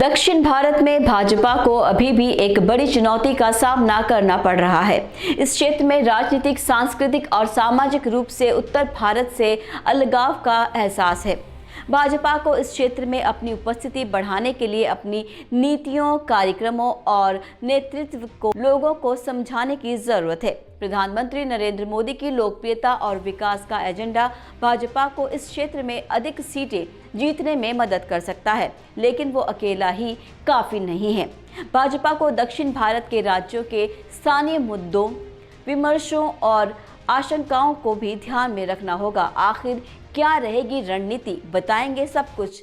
दक्षिण भारत में भाजपा को अभी भी एक बड़ी चुनौती का सामना करना पड़ रहा है। इस क्षेत्र में राजनीतिक, सांस्कृतिक और सामाजिक रूप से उत्तर भारत से अलगाव का एहसास है। भाजपा को इस क्षेत्र में अपनी उपस्थिति बढ़ाने के लिए अपनी नीतियों, कार्यक्रमों और नेतृत्व को लोगों को समझाने की जरूरत है। प्रधानमंत्री नरेंद्र मोदी की लोकप्रियता और विकास का एजेंडा भाजपा को इस क्षेत्र में अधिक सीटें जीतने में मदद कर सकता है, लेकिन वो अकेला ही काफी नहीं है। भाजपा को दक्षिण भारत के राज्यों के स्थानीय मुद्दों, विमर्शों और आशंकाओं को भी ध्यान में रखना होगा। आखिर क्या रहेगी रणनीति, बताएंगे सब कुछ।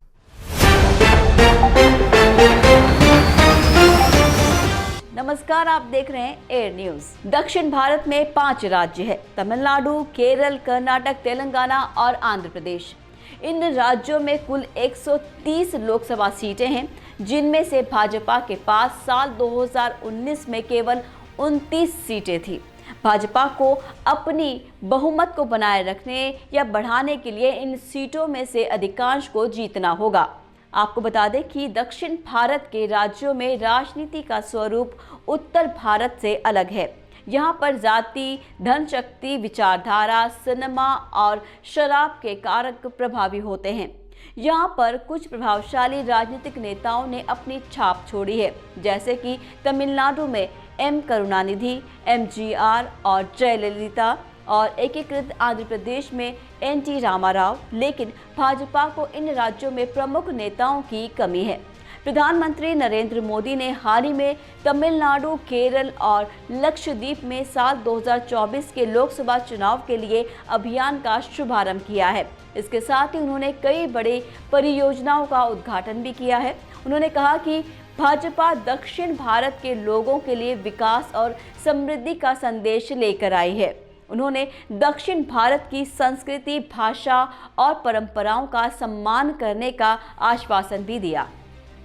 नमस्कार, आप देख रहे हैं एयर न्यूज। दक्षिण भारत में 5 राज्य है: तमिलनाडु, केरल, कर्नाटक, तेलंगाना और आंध्र प्रदेश। इन राज्यों में कुल 130 लोकसभा सीटें हैं, जिनमें से भाजपा के पास साल 2019 में केवल 29 सीटें थी। भाजपा को अपनी बहुमत को बनाए रखने या बढ़ाने के लिए इन सीटों में से अधिकांश को जीतना होगा। आपको बता दें कि दक्षिण भारत के राज्यों में राजनीति का स्वरूप उत्तर भारत से अलग है। यहाँ पर जाति, धनशक्ति, विचारधारा, सिनेमा और शराब के कारक प्रभावी होते हैं। यहाँ पर कुछ प्रभावशाली राजनीतिक नेताओं ने अपनी छाप छोड़ी है, जैसे कि तमिलनाडु में एम करुणानिधि, एमजीआर और जयललिता, और एकीकृत आंध्र प्रदेश में एनटी रामाराव। लेकिन भाजपा को इन राज्यों में प्रमुख नेताओं की कमी है। प्रधानमंत्री नरेंद्र मोदी ने हाल ही में तमिलनाडु, केरल और लक्षद्वीप में साल 2024 के लोकसभा चुनाव के लिए अभियान का शुभारंभ किया है। इसके साथ ही उन्होंने कई बड़े परियोजनाओं का उद्घाटन भी किया है। उन्होंने कहा कि भाजपा दक्षिण भारत के लोगों के लिए विकास और समृद्धि का संदेश लेकर आई है। उन्होंने दक्षिण भारत की संस्कृति, भाषा और परंपराओं का सम्मान करने का आश्वासन भी दिया।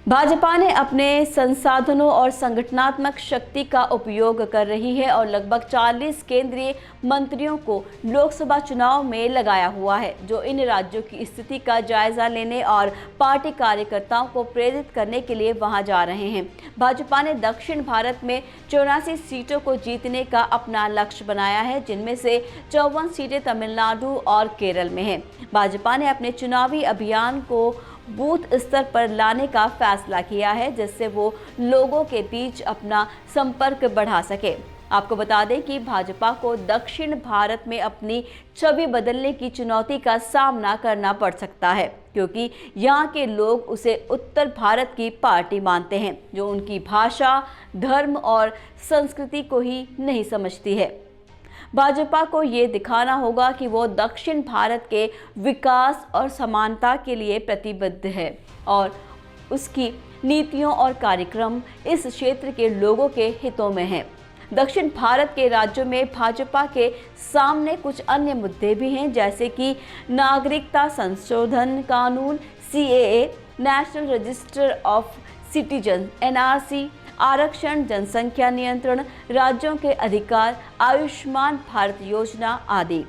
भाजपा ने अपने संसाधनों और संगठनात्मक शक्ति का उपयोग कर रही है और लगभग 40 केंद्रीय मंत्रियों को लोकसभा चुनाव में लगाया हुआ है, जो इन राज्यों की स्थिति का जायजा लेने और पार्टी कार्यकर्ताओं को प्रेरित करने के लिए वहां जा रहे हैं। भाजपा ने दक्षिण भारत में 84 सीटों को जीतने का अपना लक्ष्य बनाया है, जिनमें से 54 सीटें तमिलनाडु और केरल में हैं। भाजपा ने अपने चुनावी अभियान को बूथ स्तर पर लाने का फैसला किया है, जिससे वो लोगों के बीच अपना संपर्क बढ़ा सके। आपको बता दें कि भाजपा को दक्षिण भारत में अपनी छवि बदलने की चुनौती का सामना करना पड़ सकता है, क्योंकि यहाँ के लोग उसे उत्तर भारत की पार्टी मानते हैं, जो उनकी भाषा, धर्म और संस्कृति को ही नहीं समझती है। भाजपा को ये दिखाना होगा कि वो दक्षिण भारत के विकास और समानता के लिए प्रतिबद्ध है और उसकी नीतियों और कार्यक्रम इस क्षेत्र के लोगों के हितों में हैं। दक्षिण भारत के राज्यों में भाजपा के सामने कुछ अन्य मुद्दे भी हैं, जैसे कि नागरिकता संशोधन कानून CAA, national register of citizen NRC, आरक्षण, जनसंख्या नियंत्रण, राज्यों के अधिकार, आयुष्मान भारत योजना आदि।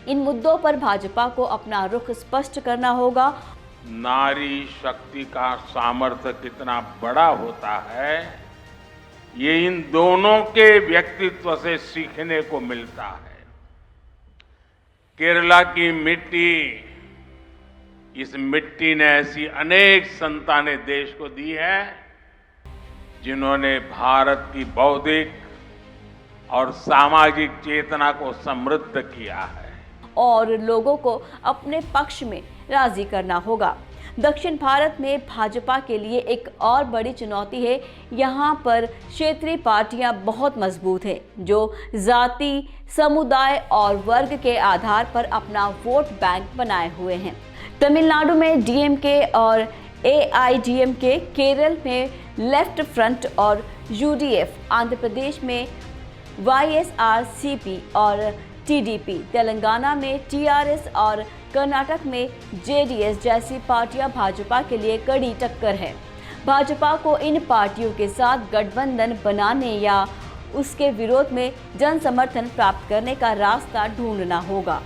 इन मुद्दों पर भाजपा को अपना रुख स्पष्ट करना होगा। नारी शक्ति का सामर्थ्य कितना बड़ा होता है, ये इन दोनों के व्यक्तित्व से सीखने को मिलता है। केरला की मिट्टी, इस मिट्टी ने ऐसी अनेक संतानें देश को दी है, जिन्होंने भारत की बौद्धिक और सामाजिक चेतना को समृद्ध किया है और लोगों को अपने पक्ष में राजी करना होगा। दक्षिण भारत में भाजपा के लिए एक और बड़ी चुनौती है। यहाँ पर क्षेत्रीय पार्टियां बहुत मजबूत हैं, जो जाति, समुदाय और वर्ग के आधार पर अपना वोट बैंक बनाए हुए हैं। तमिलनाडु में DMK और AIDMK, केरल में लेफ्ट फ्रंट और UDF, आंध्र प्रदेश में YSRCP और TDP, तेलंगाना में TRS और कर्नाटक में JDS जैसी पार्टियां भाजपा के लिए कड़ी टक्कर है। भाजपा को इन पार्टियों के साथ गठबंधन बनाने या उसके विरोध में जन समर्थन प्राप्त करने का रास्ता ढूंढना होगा।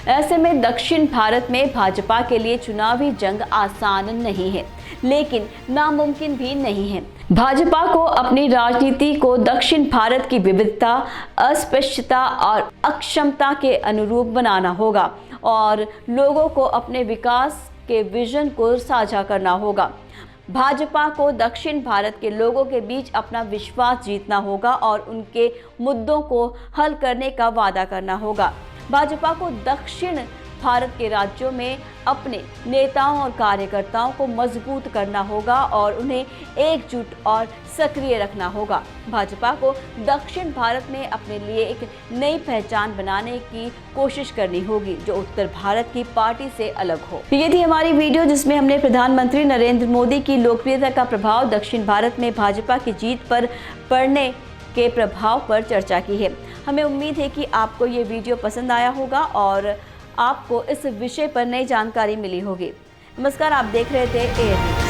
ऐसे में दक्षिण भारत में भाजपा के लिए चुनावी जंग आसान नहीं है, लेकिन नामुमकिन भी नहीं है। भाजपा को अपनी राजनीति को दक्षिण भारत की विविधता, अस्पष्टता और अक्षमता के अनुरूप बनाना होगा और लोगों को अपने विकास के विजन को साझा करना होगा। भाजपा को दक्षिण भारत के लोगों के बीच अपना विश्वास जीतना होगा और उनके मुद्दों को हल करने का वादा करना होगा। भाजपा को दक्षिण भारत के राज्यों में अपने नेताओं और कार्यकर्ताओं को मजबूत करना होगा और उन्हें एकजुट और सक्रिय रखना होगा। भाजपा को दक्षिण भारत में अपने लिए एक नई पहचान बनाने की कोशिश करनी होगी जो उत्तर भारत की पार्टी से अलग हो। ये थी हमारी वीडियो जिसमें हमने प्रधानमंत्री नरेंद्र मोदी की लोकप्रियता का प्रभाव दक्षिण भारत में भाजपा की जीत पर पड़ने के प्रभाव पर चर्चा की है। हमें उम्मीद है कि आपको ये वीडियो पसंद आया होगा और आपको इस विषय पर नई जानकारी मिली होगी। नमस्कार, आप देख रहे थे एयर न्यूज़।